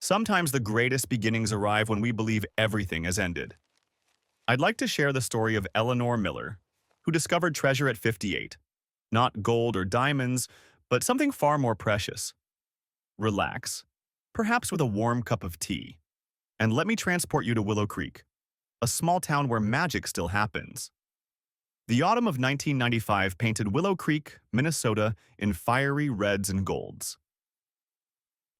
Sometimes the greatest beginnings arrive when we believe everything has ended. I'd like to share the story of Eleanor Miller, who discovered treasure at 58. Not gold or diamonds, but something far more precious. Relax, perhaps with a warm cup of tea, and let me transport you to Willow Creek, a small town where magic still happens. The autumn of 1995 painted Willow Creek, Minnesota, in fiery reds and golds.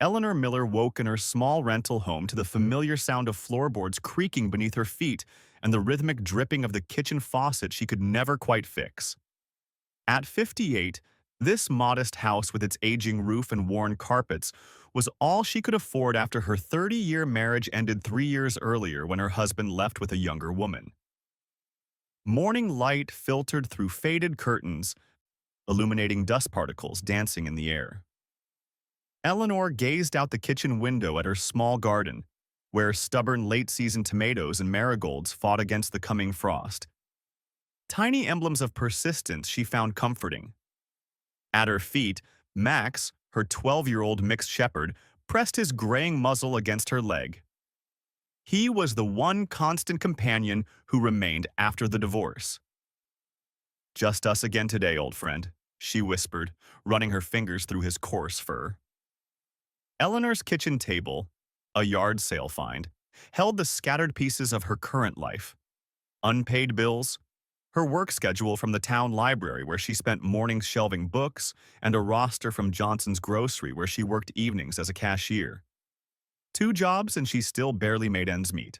Eleanor Miller woke in her small rental home to the familiar sound of floorboards creaking beneath her feet and the rhythmic dripping of the kitchen faucet she could never quite fix. At 58, this modest house with its aging roof and worn carpets was all she could afford after her 30-year marriage ended 3 years earlier when her husband left with a younger woman. Morning light filtered through faded curtains, illuminating dust particles dancing in the air. Eleanor gazed out the kitchen window at her small garden, where stubborn late-season tomatoes and marigolds fought against the coming frost. Tiny emblems of persistence she found comforting. At her feet, Max, her 12-year-old mixed shepherd, pressed his graying muzzle against her leg. He was the one constant companion who remained after the divorce. "Just us again today, old friend," she whispered, running her fingers through his coarse fur. Eleanor's kitchen table, a yard sale find, held the scattered pieces of her current life. Unpaid bills, her work schedule from the town library where she spent mornings shelving books, and a roster from Johnson's Grocery where she worked evenings as a cashier. 2 jobs and she still barely made ends meet.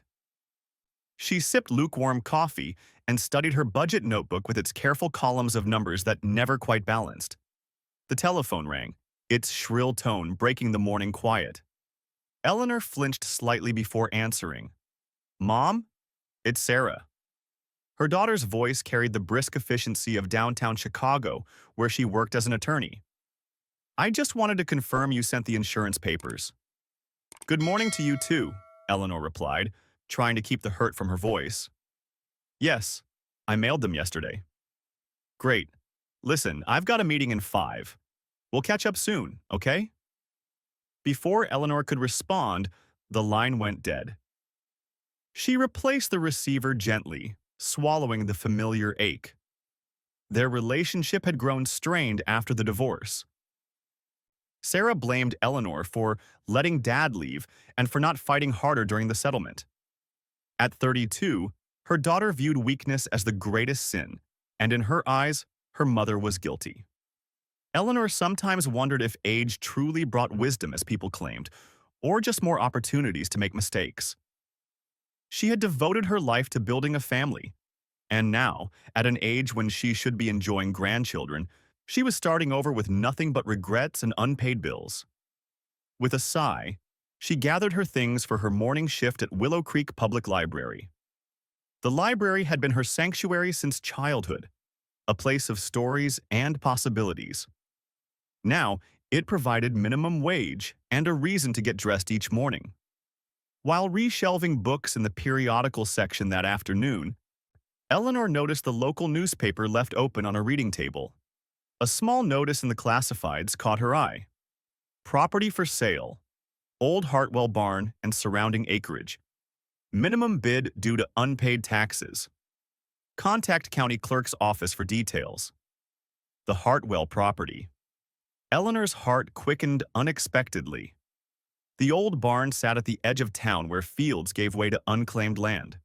She sipped lukewarm coffee and studied her budget notebook with its careful columns of numbers that never quite balanced. The telephone rang, its shrill tone breaking the morning quiet. Eleanor flinched slightly before answering. "Mom? It's Sarah." Her daughter's voice carried the brisk efficiency of downtown Chicago, where she worked as an attorney. "I just wanted to confirm you sent the insurance papers." "Good morning to you too," Eleanor replied, trying to keep the hurt from her voice. "Yes, I mailed them yesterday." "Great. Listen, I've got a meeting in 5. We'll catch up soon, okay?" Before Eleanor could respond, the line went dead. She replaced the receiver gently, swallowing the familiar ache. Their relationship had grown strained after the divorce. Sarah blamed Eleanor for letting Dad leave and for not fighting harder during the settlement. At 32, her daughter viewed weakness as the greatest sin, and in her eyes, her mother was guilty. Eleanor sometimes wondered if age truly brought wisdom as people claimed, or just more opportunities to make mistakes. She had devoted her life to building a family, and now, at an age when she should be enjoying grandchildren, she was starting over with nothing but regrets and unpaid bills. With a sigh, she gathered her things for her morning shift at Willow Creek Public Library. The library had been her sanctuary since childhood, a place of stories and possibilities. Now, it provided minimum wage and a reason to get dressed each morning. While reshelving books in the periodical section that afternoon, Eleanor noticed the local newspaper left open on a reading table. A small notice in the classifieds caught her eye. "Property for sale. Old Hartwell barn and surrounding acreage. Minimum bid due to unpaid taxes. Contact county clerk's office for details." The Hartwell property. Eleanor's heart quickened unexpectedly. The old barn sat at the edge of town where fields gave way to unclaimed land.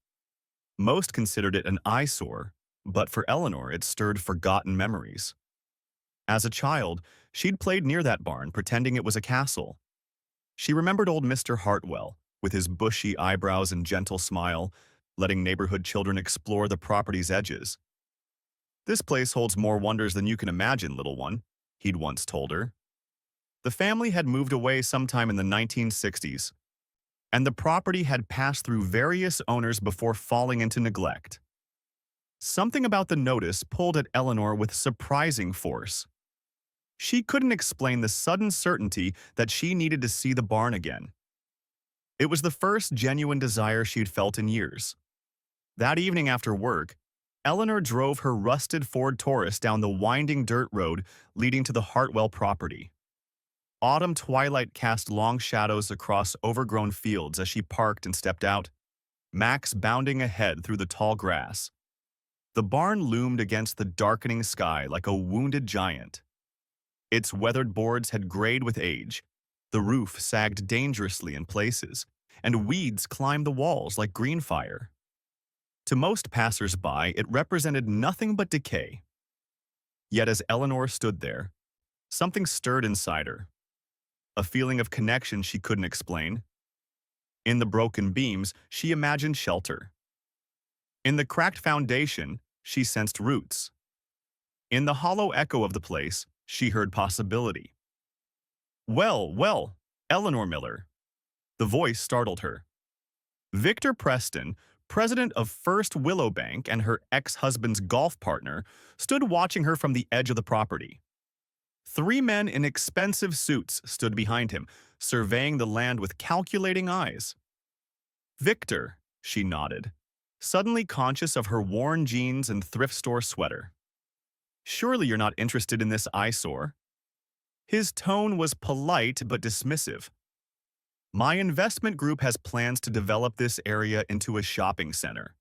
Most considered it an eyesore, but for Eleanor it stirred forgotten memories. As a child, she'd played near that barn, pretending it was a castle. She remembered old Mr. Hartwell, with his bushy eyebrows and gentle smile, letting neighborhood children explore the property's edges. "This place holds more wonders than you can imagine, little one," he'd once told her. The family had moved away sometime in the 1960s, and the property had passed through various owners before falling into neglect. Something about the notice pulled at Eleanor with surprising force. She couldn't explain the sudden certainty that she needed to see the barn again. It was the first genuine desire she'd felt in years. That evening after work, Eleanor drove her rusted Ford Taurus down the winding dirt road leading to the Hartwell property. autumn twilight cast long shadows across overgrown fields as she parked and stepped out, Max bounding ahead through the tall grass. The barn loomed against the darkening sky like a wounded giant. Its weathered boards had grayed with age, the roof sagged dangerously in places, and weeds climbed the walls like green fire. To most passers-by, it represented nothing but decay. Yet as Eleanor stood there, something stirred inside her, a feeling of connection she couldn't explain. In the broken beams, she imagined shelter. In the cracked foundation, she sensed roots. In the hollow echo of the place, she heard possibility. "Well, well, Eleanor Miller." The voice startled her. Victor Preston, president of First Willow Bank and her ex-husband's golf partner, stood watching her from the edge of the property. Three men in expensive suits stood behind him, surveying the land with calculating eyes. "Victor," she nodded, suddenly conscious of her worn jeans and thrift store sweater. "Surely you're not interested in this eyesore?" His tone was polite but dismissive. "My investment group has plans to develop this area into a shopping center.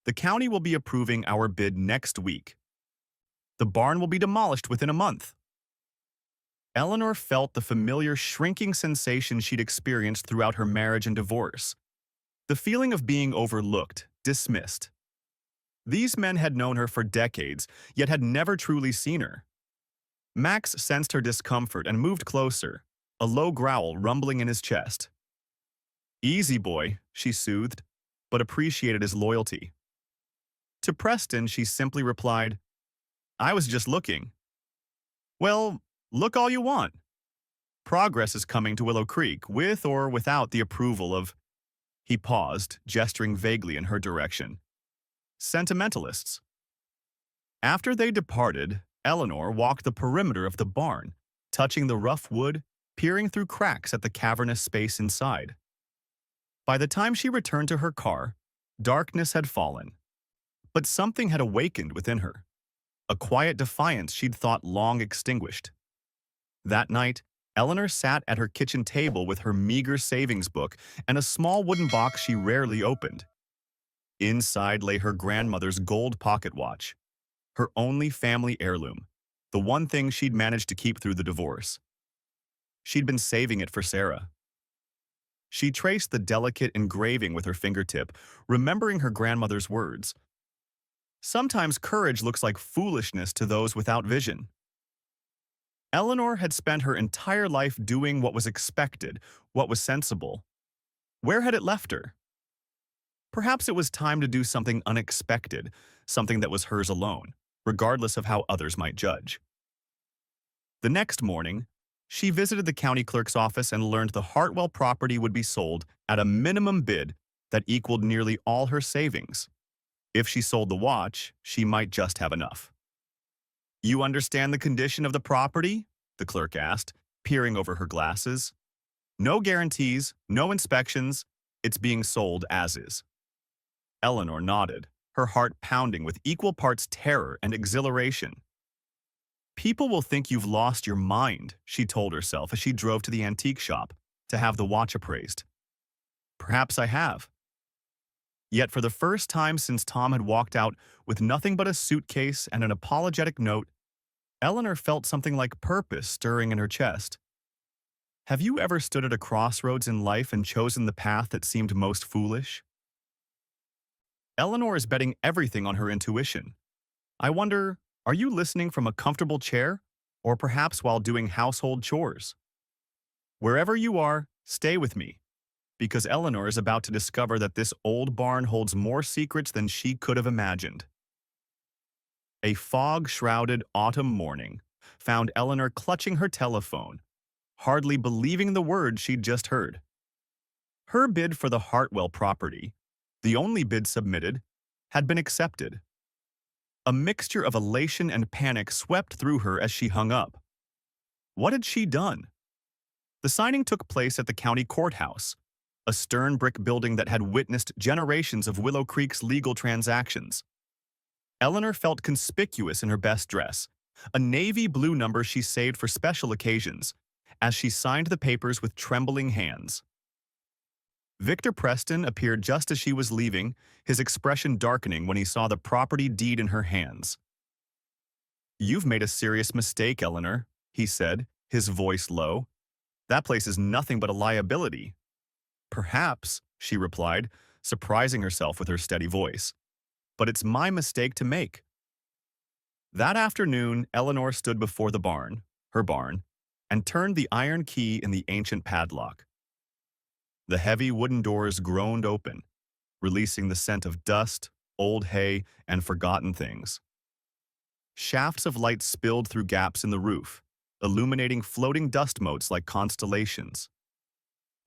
The county will be approving our bid next week. The barn will be demolished within a month." Eleanor felt the familiar shrinking sensation she'd experienced throughout her marriage and divorce. The feeling of being overlooked, dismissed. These men had known her for decades, yet had never truly seen her. Max sensed her discomfort and moved closer, a low growl rumbling in his chest. "Easy, boy," she soothed, but appreciated his loyalty. To Preston, she simply replied, "I was just looking." "Well, look all you want. Progress is coming to Willow Creek, with or without the approval of—" He paused, gesturing vaguely in her direction. "Sentimentalists." After they departed, Eleanor walked the perimeter of the barn, touching the rough wood, peering through cracks at the cavernous space inside. By the time she returned to her car, darkness had fallen. But something had awakened within her, a quiet defiance she'd thought long extinguished. That night, Eleanor sat at her kitchen table with her meager savings book and a small wooden box she rarely opened. Inside lay her grandmother's gold pocket watch, her only family heirloom, the one thing she'd managed to keep through the divorce. She'd been saving it for Sarah. She traced the delicate engraving with her fingertip, remembering her grandmother's words. "Sometimes courage looks like foolishness to those without vision." Eleanor had spent her entire life doing what was expected, what was sensible. Where had it left her? Perhaps it was time to do something unexpected, something that was hers alone, regardless of how others might judge. The next morning, she visited the county clerk's office and learned the Hartwell property would be sold at a minimum bid that equaled nearly all her savings. If she sold the watch, she might just have enough. "You understand the condition of the property?" the clerk asked, peering over her glasses. "No guarantees, no inspections. It's being sold as is." Eleanor nodded, her heart pounding with equal parts terror and exhilaration. "People will think you've lost your mind," she told herself as she drove to the antique shop to have the watch appraised. "Perhaps I have." Yet for the first time since Tom had walked out with nothing but a suitcase and an apologetic note, Eleanor felt something like purpose stirring in her chest. Have you ever stood at a crossroads in life and chosen the path that seemed most foolish? Eleanor is betting everything on her intuition. I wonder, are you listening from a comfortable chair, or perhaps while doing household chores? Wherever you are, stay with me, because Eleanor is about to discover that this old barn holds more secrets than she could have imagined. A fog-shrouded autumn morning found Eleanor clutching her telephone, hardly believing the words she'd just heard. Her bid for the Hartwell property, the only bid submitted, had been accepted. A mixture of elation and panic swept through her as she hung up. What had she done? The signing took place at the county courthouse, a stern brick building that had witnessed generations of Willow Creek's legal transactions. Eleanor felt conspicuous in her best dress, a navy blue number she saved for special occasions, as she signed the papers with trembling hands. Victor Preston appeared just as she was leaving, his expression darkening when he saw the property deed in her hands. "You've made a serious mistake, Eleanor," he said, his voice low. "That place is nothing but a liability." "Perhaps," she replied, surprising herself with her steady voice. "But it's my mistake to make." That afternoon, Eleanor stood before the barn, her barn, and turned the iron key in the ancient padlock. The heavy wooden doors groaned open, releasing the scent of dust, old hay, and forgotten things. Shafts of light spilled through gaps in the roof, illuminating floating dust motes like constellations.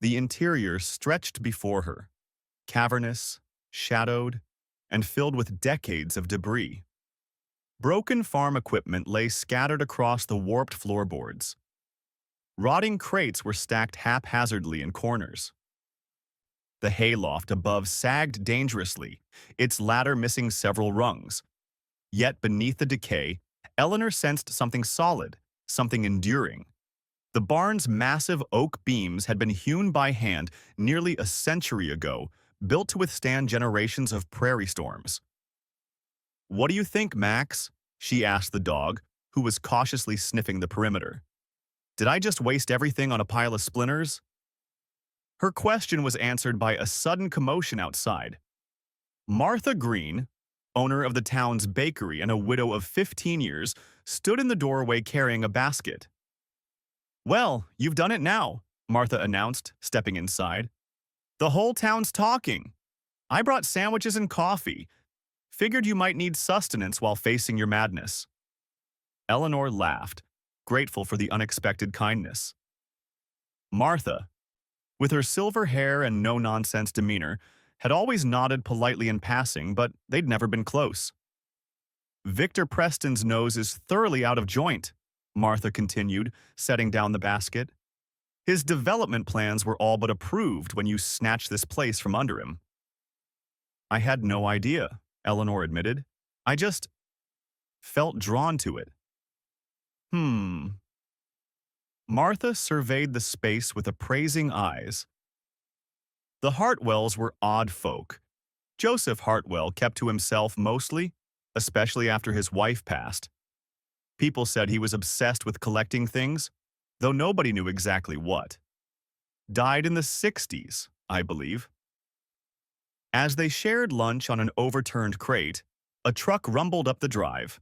The interior stretched before her, cavernous, shadowed, and filled with decades of debris. Broken farm equipment lay scattered across the warped floorboards. Rotting crates were stacked haphazardly in corners. The hayloft above sagged dangerously, its ladder missing several rungs. Yet beneath the decay, Eleanor sensed something solid, something enduring. The barn's massive oak beams had been hewn by hand nearly a century ago, built to withstand generations of prairie storms. "What do you think, Max?" she asked the dog, who was cautiously sniffing the perimeter. "Did I just waste everything on a pile of splinters?" Her question was answered by a sudden commotion outside. Martha Green, owner of the town's bakery and a widow of 15 years, stood in the doorway carrying a basket. "Well, you've done it now," Martha announced, stepping inside. "The whole town's talking. I brought sandwiches and coffee. Figured you might need sustenance while facing your madness." Eleanor laughed, grateful for the unexpected kindness. Martha, with her silver hair and no-nonsense demeanor, had always nodded politely in passing, but they'd never been close. "Victor Preston's nose is thoroughly out of joint," Martha continued, setting down the basket. "His development plans were all but approved when you snatched this place from under him." "I had no idea," Eleanor admitted. "I just felt drawn to it." Martha surveyed the space with appraising eyes. The Hartwells were odd folk. Joseph Hartwell kept to himself mostly, especially after his wife passed. People said he was obsessed with collecting things, though nobody knew exactly what. Died in the 60s, I believe. As they shared lunch on an overturned crate, a truck rumbled up the drive.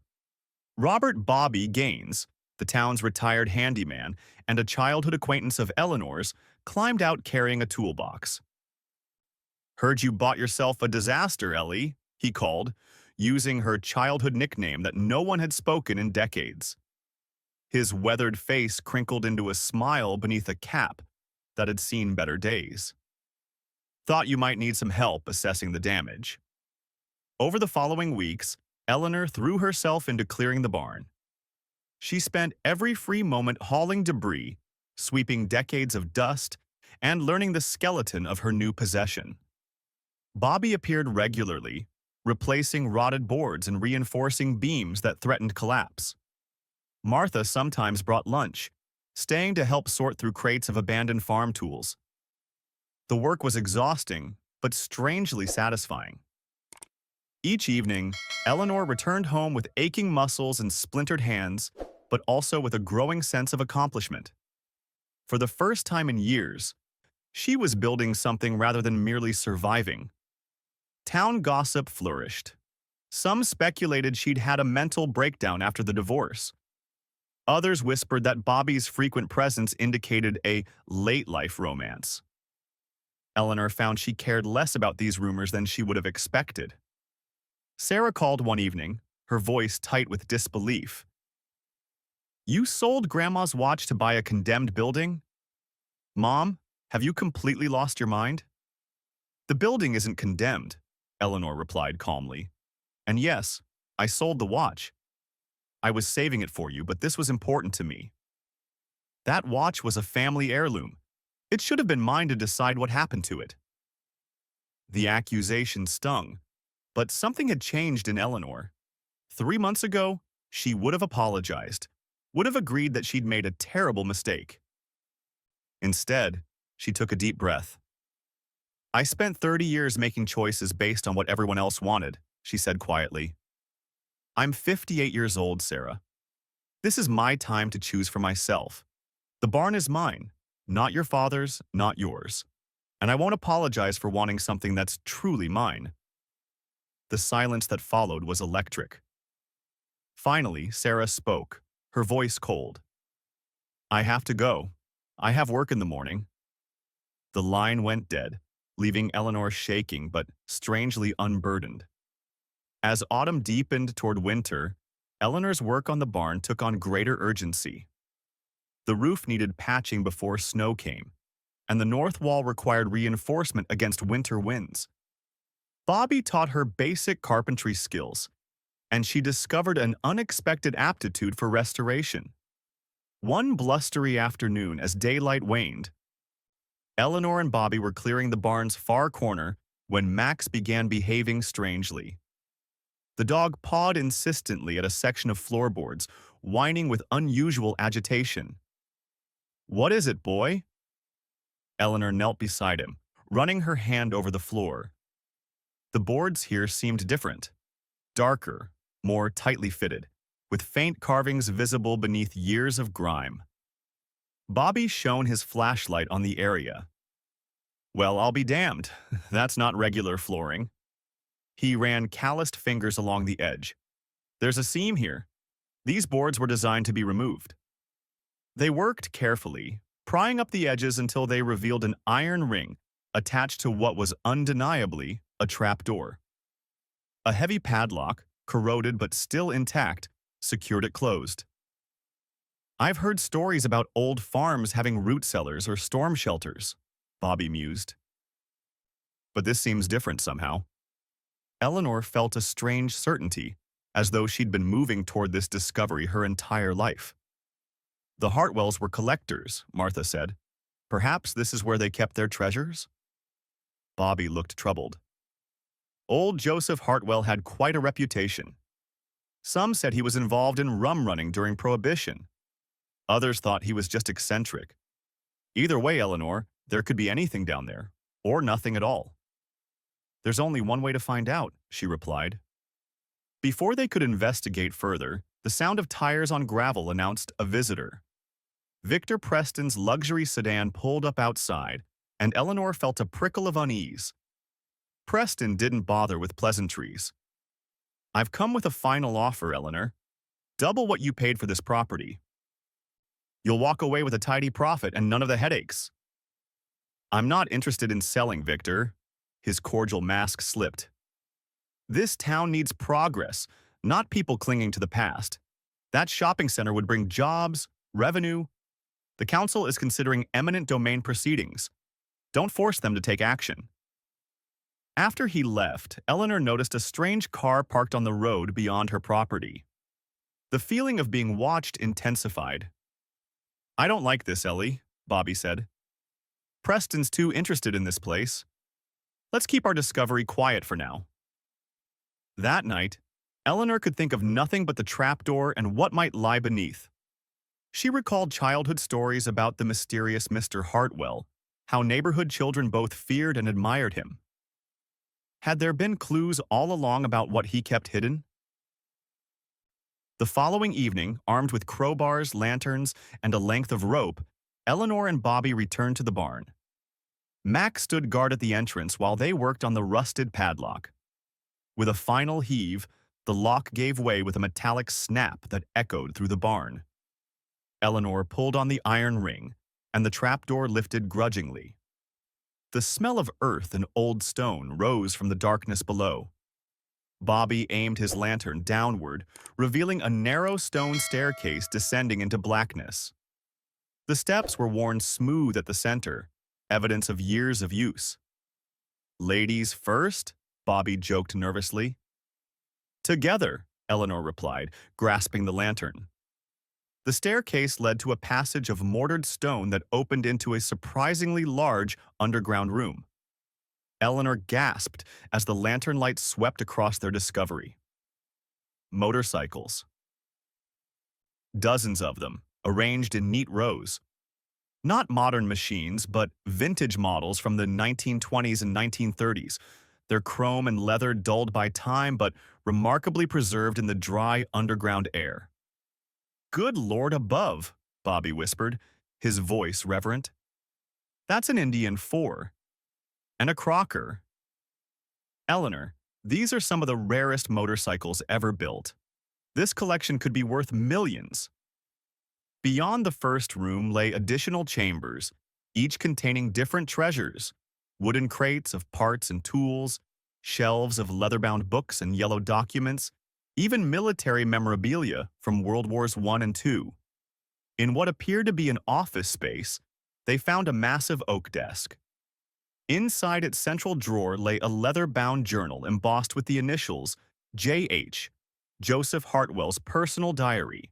Robert "Bobby" Gaines, the town's retired handyman and a childhood acquaintance of Eleanor's, climbed out carrying a toolbox. "Heard you bought yourself a disaster, Ellie," he called, using her childhood nickname that no one had spoken in decades. His weathered face crinkled into a smile beneath a cap that had seen better days. "Thought you might need some help assessing the damage." Over the following weeks, Eleanor threw herself into clearing the barn. She spent every free moment hauling debris, sweeping decades of dust, and learning the skeleton of her new possession. Bobby appeared regularly, replacing rotted boards and reinforcing beams that threatened collapse. Martha sometimes brought lunch, staying to help sort through crates of abandoned farm tools. The work was exhausting, but strangely satisfying. Each evening, Eleanor returned home with aching muscles and splintered hands, but also with a growing sense of accomplishment. For the first time in years, she was building something rather than merely surviving. Town gossip flourished. Some speculated she'd had a mental breakdown after the divorce. Others whispered that Bobby's frequent presence indicated a late-life romance. Eleanor found she cared less about these rumors than she would have expected. Sarah called one evening, her voice tight with disbelief. "You sold Grandma's watch to buy a condemned building? Mom, have you completely lost your mind?" "The building isn't condemned," Eleanor replied calmly. "And yes, I sold the watch. I was saving it for you, but this was important to me. That watch was a family heirloom. It should have been mine to decide what happened to it." The accusation stung, but something had changed in Eleanor. 3 months ago, she would have apologized, would have agreed that she'd made a terrible mistake. Instead, she took a deep breath. I spent 30 years making choices based on what everyone else wanted, she said quietly. I'm 58 years old, Sarah. This is my time to choose for myself. The barn is mine, not your father's, not yours. And I won't apologize for wanting something that's truly mine. The silence that followed was electric. Finally, Sarah spoke, her voice cold. I have to go. I have work in the morning. The line went dead, leaving Eleanor shaking but strangely unburdened. As autumn deepened toward winter, Eleanor's work on the barn took on greater urgency. The roof needed patching before snow came, and the north wall required reinforcement against winter winds. Bobby taught her basic carpentry skills, and she discovered an unexpected aptitude for restoration. One blustery afternoon, as daylight waned, Eleanor and Bobby were clearing the barn's far corner when Max began behaving strangely. The dog pawed insistently at a section of floorboards, whining with unusual agitation. What is it, boy? Eleanor knelt beside him, running her hand over the floor. The boards here seemed different, darker, more tightly fitted, with faint carvings visible beneath years of grime. Bobby shone his flashlight on the area. Well, I'll be damned. That's not regular flooring. He ran calloused fingers along the edge. There's a seam here. These boards were designed to be removed. They worked carefully, prying up the edges until they revealed an iron ring attached to what was undeniably a trapdoor. A heavy padlock, corroded but still intact, secured it closed. I've heard stories about old farms having root cellars or storm shelters, Bobby mused. But this seems different somehow. Eleanor felt a strange certainty, as though she'd been moving toward this discovery her entire life. The Hartwells were collectors, Martha said. Perhaps this is where they kept their treasures? Bobby looked troubled. Old Joseph Hartwell had quite a reputation. Some said he was involved in rum running during Prohibition. Others thought he was just eccentric. Either way, Eleanor, there could be anything down there, or nothing at all. There's only one way to find out, she replied. Before they could investigate further, the sound of tires on gravel announced a visitor. Victor Preston's luxury sedan pulled up outside, and Eleanor felt a prickle of unease. Preston didn't bother with pleasantries. I've come with a final offer, Eleanor. Double what you paid for this property. You'll walk away with a tidy profit and none of the headaches. I'm not interested in selling, Victor. His cordial mask slipped. This town needs progress, not people clinging to the past. That shopping center would bring jobs, revenue. The council is considering eminent domain proceedings. Don't force them to take action. After he left, Eleanor noticed a strange car parked on the road beyond her property. The feeling of being watched intensified. I don't like this, Ellie, Bobby said. Preston's too interested in this place. Let's keep our discovery quiet for now. That night, Eleanor could think of nothing but the trapdoor and what might lie beneath. She recalled childhood stories about the mysterious Mr. Hartwell, how neighborhood children both feared and admired him. Had there been clues all along about what he kept hidden? The following evening, armed with crowbars, lanterns, and a length of rope, Eleanor and Bobby returned to the barn. Max stood guard at the entrance while they worked on the rusted padlock. With a final heave, the lock gave way with a metallic snap that echoed through the barn. Eleanor pulled on the iron ring, and the trapdoor lifted grudgingly. The smell of earth and old stone rose from the darkness below. Bobby aimed his lantern downward, revealing a narrow stone staircase descending into blackness. The steps were worn smooth at the center, evidence of years of use. Ladies first, Bobby joked nervously. Together, Eleanor replied, grasping the lantern. The staircase led to a passage of mortared stone that opened into a surprisingly large underground room. Eleanor gasped as the lantern light swept across their discovery. Motorcycles. Dozens of them, arranged in neat rows. Not modern machines, but vintage models from the 1920s and 1930s. They're chrome and leather dulled by time, but remarkably preserved in the dry underground air. Good Lord above, Bobby whispered, his voice reverent. That's an Indian 4. And a Crocker. Eleanor, these are some of the rarest motorcycles ever built. This collection could be worth millions. Beyond the first room lay additional chambers, each containing different treasures, wooden crates of parts and tools, shelves of leather-bound books and yellow documents, even military memorabilia from World Wars I and II. In what appeared to be an office space, they found a massive oak desk. Inside its central drawer lay a leather-bound journal embossed with the initials J.H., Joseph Hartwell's personal diary.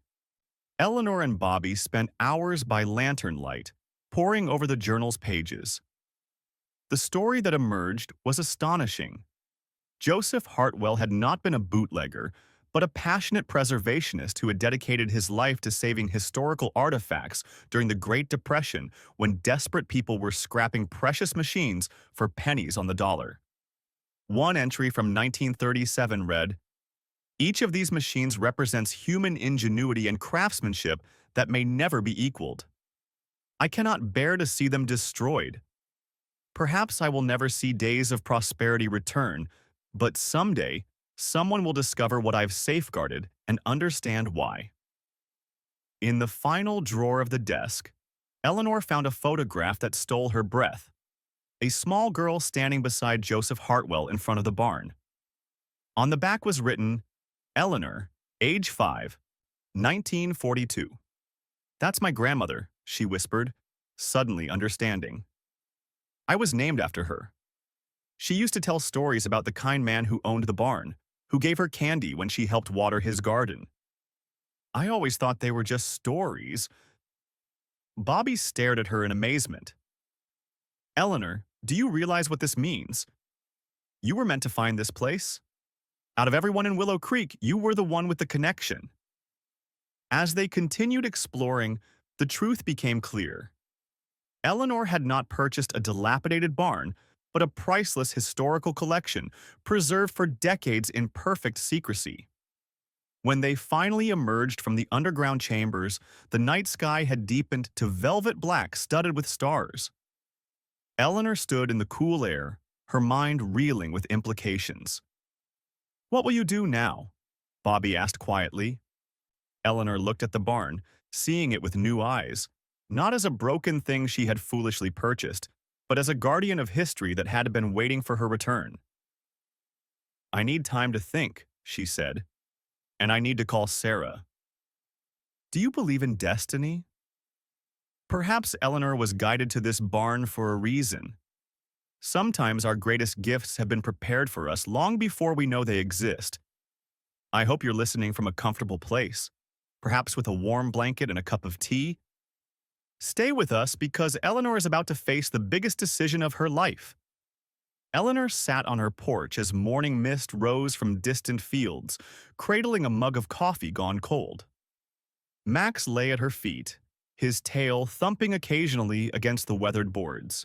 Eleanor and Bobby spent hours by lantern light, poring over the journal's pages. The story that emerged was astonishing. Joseph Hartwell had not been a bootlegger, but a passionate preservationist who had dedicated his life to saving historical artifacts during the Great Depression when desperate people were scrapping precious machines for pennies on the dollar. One entry from 1937 read, "Each of these machines represents human ingenuity and craftsmanship that may never be equaled. I cannot bear to see them destroyed. Perhaps I will never see days of prosperity return, but someday, someone will discover what I've safeguarded and understand why." In the final drawer of the desk, Eleanor found a photograph that stole her breath. A small girl standing beside Joseph Hartwell in front of the barn. On the back was written, "Eleanor, age 5, 1942. "That's my grandmother," she whispered, suddenly understanding. "I was named after her. She used to tell stories about the kind man who owned the barn, who gave her candy when she helped water his garden. I always thought they were just stories." Bobby stared at her in amazement. "Eleanor, do you realize what this means? You were meant to find this place. Out of everyone in Willow Creek, you were the one with the connection." As they continued exploring, the truth became clear. Eleanor had not purchased a dilapidated barn, but a priceless historical collection, preserved for decades in perfect secrecy. When they finally emerged from the underground chambers, the night sky had deepened to velvet black studded with stars. Eleanor stood in the cool air, her mind reeling with implications. "What will you do now?" Bobby asked quietly. Eleanor looked at the barn, seeing it with new eyes, not as a broken thing she had foolishly purchased, but as a guardian of history that had been waiting for her return. "I need time to think," she said, "and I need to call Sarah." "Do you believe in destiny?" Perhaps Eleanor was guided to this barn for a reason. Sometimes our greatest gifts have been prepared for us long before we know they exist. I hope you're listening from a comfortable place, perhaps with a warm blanket and a cup of tea. Stay with us because Eleanor is about to face the biggest decision of her life. Eleanor sat on her porch as morning mist rose from distant fields, cradling a mug of coffee gone cold. Max lay at her feet, his tail thumping occasionally against the weathered boards.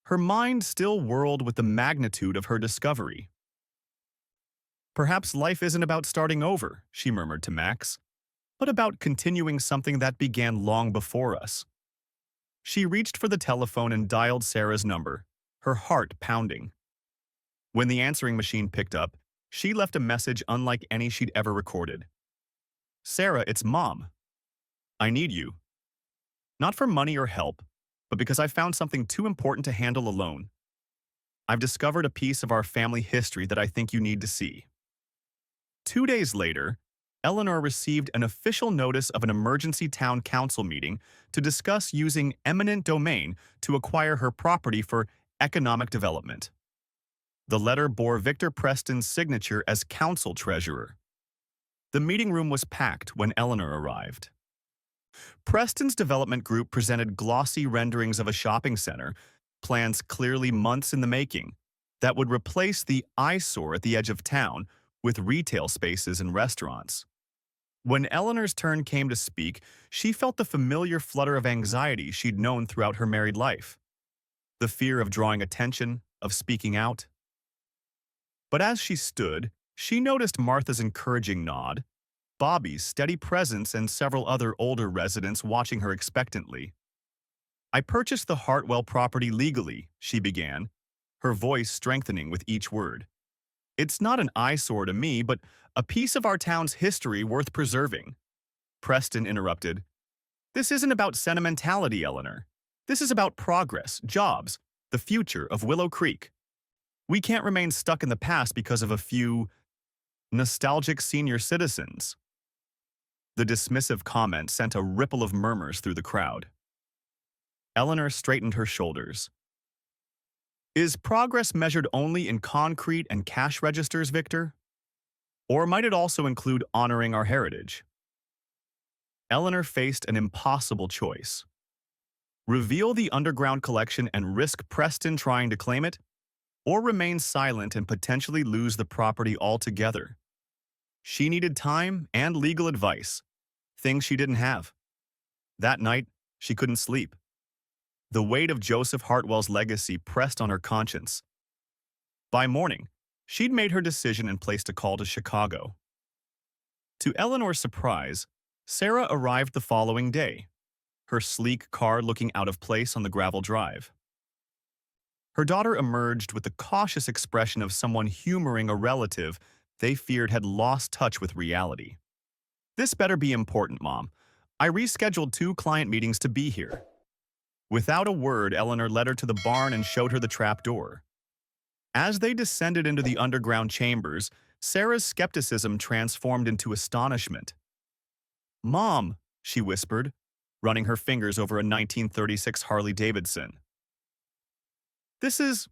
Her mind still whirled with the magnitude of her discovery. "Perhaps life isn't about starting over," she murmured to Max, "but about continuing something that began long before us." She reached for the telephone and dialed Sarah's number, her heart pounding. When the answering machine picked up, she left a message unlike any she'd ever recorded. "Sarah, it's Mom. I need you. Not for money or help, but because I found something too important to handle alone. I've discovered a piece of our family history that I think you need to see." 2 days later, Eleanor received an official notice of an emergency town council meeting to discuss using eminent domain to acquire her property for economic development. The letter bore Victor Preston's signature as council treasurer. The meeting room was packed when Eleanor arrived. Preston's development group presented glossy renderings of a shopping center, plans clearly months in the making, that would replace the eyesore at the edge of town with retail spaces and restaurants. When Eleanor's turn came to speak, she felt the familiar flutter of anxiety she'd known throughout her married life. The fear of drawing attention, of speaking out. But as she stood, she noticed Martha's encouraging nod, Bobby's steady presence, and several other older residents watching her expectantly. "I purchased the Hartwell property legally," she began, her voice strengthening with each word. "It's not an eyesore to me, but a piece of our town's history worth preserving." Preston interrupted. "This isn't about sentimentality, Eleanor. This is about progress, jobs, the future of Willow Creek. We can't remain stuck in the past because of a few nostalgic senior citizens." The dismissive comment sent a ripple of murmurs through the crowd. Eleanor straightened her shoulders. "Is progress measured only in concrete and cash registers, Victor? Or might it also include honoring our heritage?" Eleanor faced an impossible choice. Reveal the underground collection and risk Preston trying to claim it, or remain silent and potentially lose the property altogether. She needed time and legal advice, things she didn't have. That night, she couldn't sleep. The weight of Joseph Hartwell's legacy pressed on her conscience. By morning, she'd made her decision and placed a call to Chicago. To Eleanor's surprise, Sarah arrived the following day, her sleek car looking out of place on the gravel drive. Her daughter emerged with the cautious expression of someone humoring a relative they feared had lost touch with reality. "This better be important, Mom. I rescheduled 2 client meetings to be here." Without a word, Eleanor led her to the barn and showed her the trap door. As they descended into the underground chambers, Sarah's skepticism transformed into astonishment. "Mom," she whispered, running her fingers over a 1936 Harley-Davidson. This is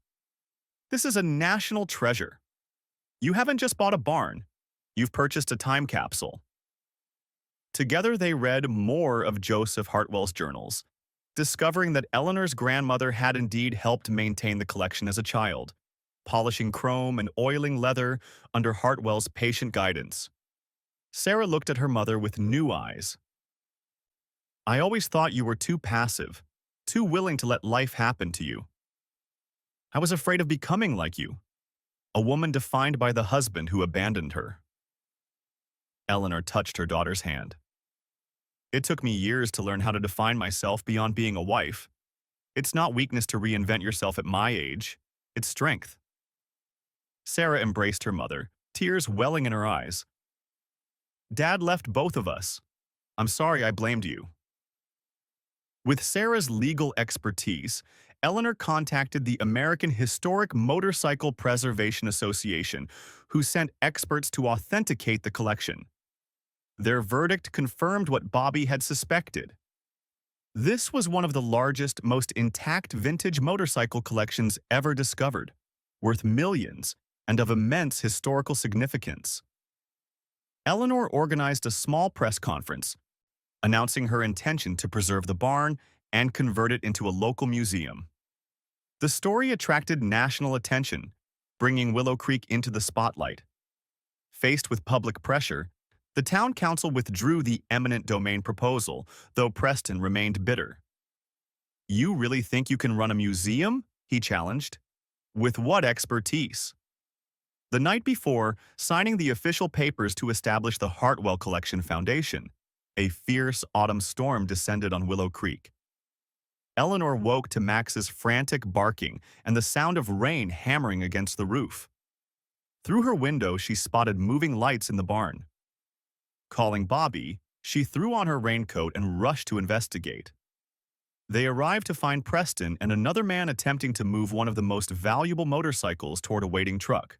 a national treasure. You haven't just bought a barn. You've purchased a time capsule." Together they read more of Joseph Hartwell's journals, discovering that Eleanor's grandmother had indeed helped maintain the collection as a child, polishing chrome and oiling leather under Hartwell's patient guidance. Sarah looked at her mother with new eyes. "I always thought you were too passive, too willing to let life happen to you. I was afraid of becoming like you, a woman defined by the husband who abandoned her." Eleanor touched her daughter's hand. "It took me years to learn how to define myself beyond being a wife. It's not weakness to reinvent yourself at my age. It's strength." Sarah embraced her mother, tears welling in her eyes. "Dad left both of us. I'm sorry I blamed you." With Sarah's legal expertise, Eleanor contacted the American Historic Motorcycle Preservation Association, who sent experts to authenticate the collection. Their verdict confirmed what Bobby had suspected. This was one of the largest, most intact vintage motorcycle collections ever discovered, worth millions and of immense historical significance. Eleanor organized a small press conference, announcing her intention to preserve the barn and convert it into a local museum. The story attracted national attention, bringing Willow Creek into the spotlight. Faced with public pressure, the town council withdrew the eminent domain proposal, though Preston remained bitter. "You really think you can run a museum?" he challenged. "With what expertise?" The night before, signing the official papers to establish the Hartwell Collection Foundation, a fierce autumn storm descended on Willow Creek. Eleanor woke to Max's frantic barking and the sound of rain hammering against the roof. Through her window, she spotted moving lights in the barn. Calling Bobby, she threw on her raincoat and rushed to investigate. They arrived to find Preston and another man attempting to move one of the most valuable motorcycles toward a waiting truck.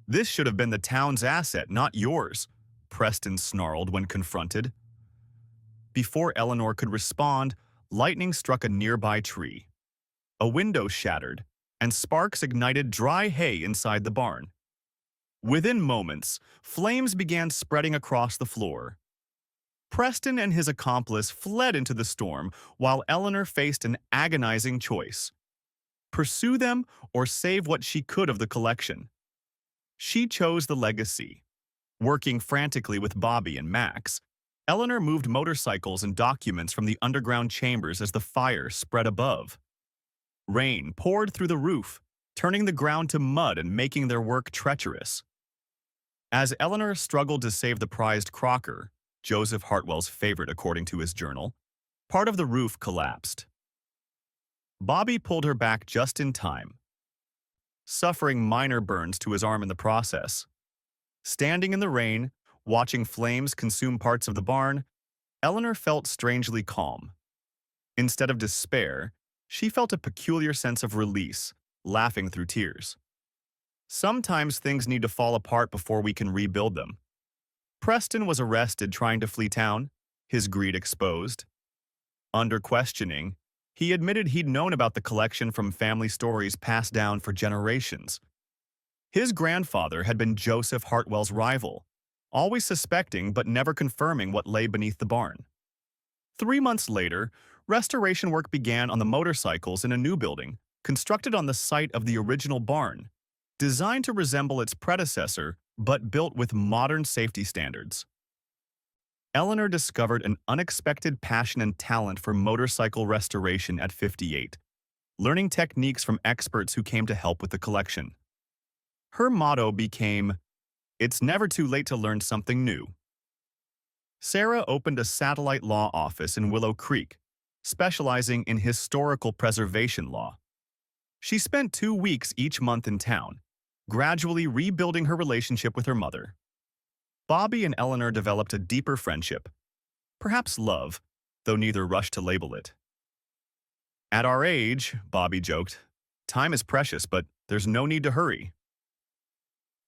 "This should have been the town's asset, not yours," Preston snarled when confronted. Before Eleanor could respond, lightning struck a nearby tree. A window shattered, and sparks ignited dry hay inside the barn. Within moments, flames began spreading across the floor. Preston and his accomplice fled into the storm while Eleanor faced an agonizing choice: pursue them or save what she could of the collection. She chose the legacy, Working frantically with Bobby and Max, Eleanor moved motorcycles and documents from the underground chambers as the fire spread above. Rain poured through the roof, turning the ground to mud and making their work treacherous. As Eleanor struggled to save the prized Crocker, Joseph Hartwell's favorite according to his journal, part of the roof collapsed. Bobby pulled her back just in time, suffering minor burns to his arm in the process. Standing in the rain, watching flames consume parts of the barn, Eleanor felt strangely calm. Instead of despair, she felt a peculiar sense of release, laughing through tears. Sometimes things need to fall apart before we can rebuild them. Preston was arrested trying to flee town, his greed exposed. Under questioning, he admitted he'd known about the collection from family stories passed down for generations. His grandfather had been Joseph Hartwell's rival, always suspecting but never confirming what lay beneath the barn. 3 months later, restoration work began on the motorcycles in a new building, constructed on the site of the original barn, designed to resemble its predecessor but built with modern safety standards. Eleanor discovered an unexpected passion and talent for motorcycle restoration at 58, learning techniques from experts who came to help with the collection. Her motto became, "It's never too late to learn something new." Sarah opened a satellite law office in Willow Creek, specializing in historical preservation law. She spent 2 weeks each month in town, gradually rebuilding her relationship with her mother. Bobby and Eleanor developed a deeper friendship, perhaps love, though neither rushed to label it. "At our age," Bobby joked, "time is precious, but there's no need to hurry."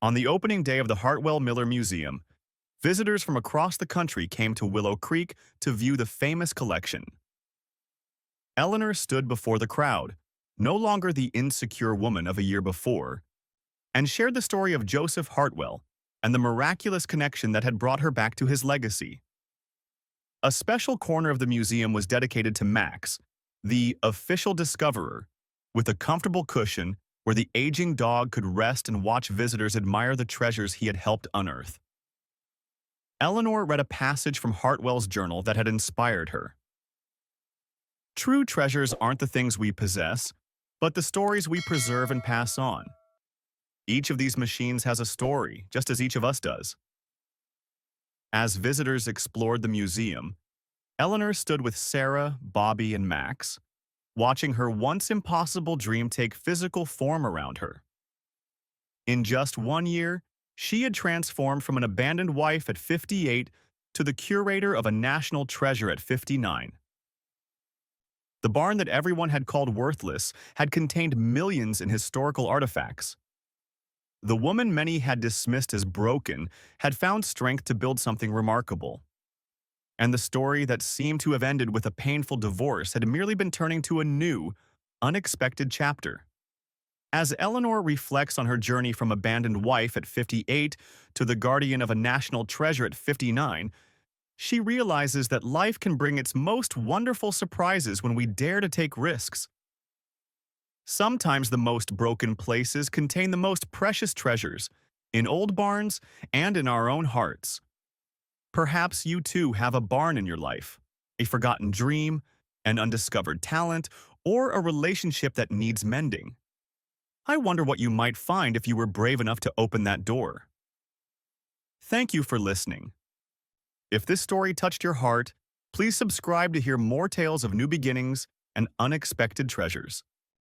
On the opening day of the Hartwell Miller Museum, visitors from across the country came to Willow Creek to view the famous collection. Eleanor stood before the crowd, no longer the insecure woman of a year before, and shared the story of Joseph Hartwell and the miraculous connection that had brought her back to his legacy. A special corner of the museum was dedicated to Max, the official discoverer, with a comfortable cushion where the aging dog could rest and watch visitors admire the treasures he had helped unearth. Eleanor read a passage from Hartwell's journal that had inspired her. "True treasures aren't the things we possess, but the stories we preserve and pass on. Each of these machines has a story, just as each of us does." As visitors explored the museum, Eleanor stood with Sarah, Bobby, and Max, watching her once impossible dream take physical form around her. In just 1 year, she had transformed from an abandoned wife at 58 to the curator of a national treasure at 59. The barn that everyone had called worthless had contained millions in historical artifacts. The woman many had dismissed as broken had found strength to build something remarkable. And the story that seemed to have ended with a painful divorce had merely been turning to a new, unexpected chapter. As Eleanor reflects on her journey from abandoned wife at 58 to the guardian of a national treasure at 59, she realizes that life can bring its most wonderful surprises when we dare to take risks. Sometimes the most broken places contain the most precious treasures, in old barns and in our own hearts. Perhaps you too have a barn in your life, a forgotten dream, an undiscovered talent, or a relationship that needs mending. I wonder what you might find if you were brave enough to open that door. Thank you for listening. If this story touched your heart, please subscribe to hear more tales of new beginnings and unexpected treasures.